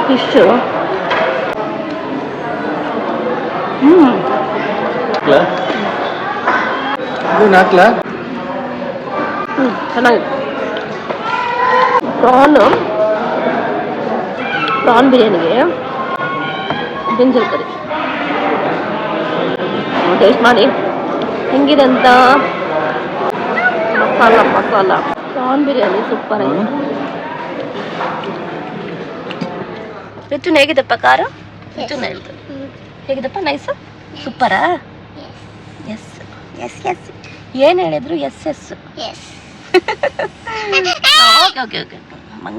Fish ಚೆನ್ನಾಗಿದೆ. Prawn ಬಿರಿಯಾನಿಗೆ brinjal ಕರಿ taste ಮಾಡಿ ಹೆಂಗಿದೆ ಅಂತ. ಮಸಾಲ ಪ್ರಾನ್ ಬಿರಿಯಾನಿ ಸೂಪರ್ ಆಗಿದೆ. ಮಿಥುನ್ ಹೇಗಿದಪ್ಪ ಕಾರು? ಮಿಥುನ್ ಹೇಳ್ತಾರೆ ಹೇಗಿದಪ್ಪ? ನೈಸು ಸೂಪರಾ? ಎಸ್ ಎಸ್ ಎಸ್ ಏನು ಹೇಳಿದ್ರು? Yes yes. Okay okay okay ಮಂಗ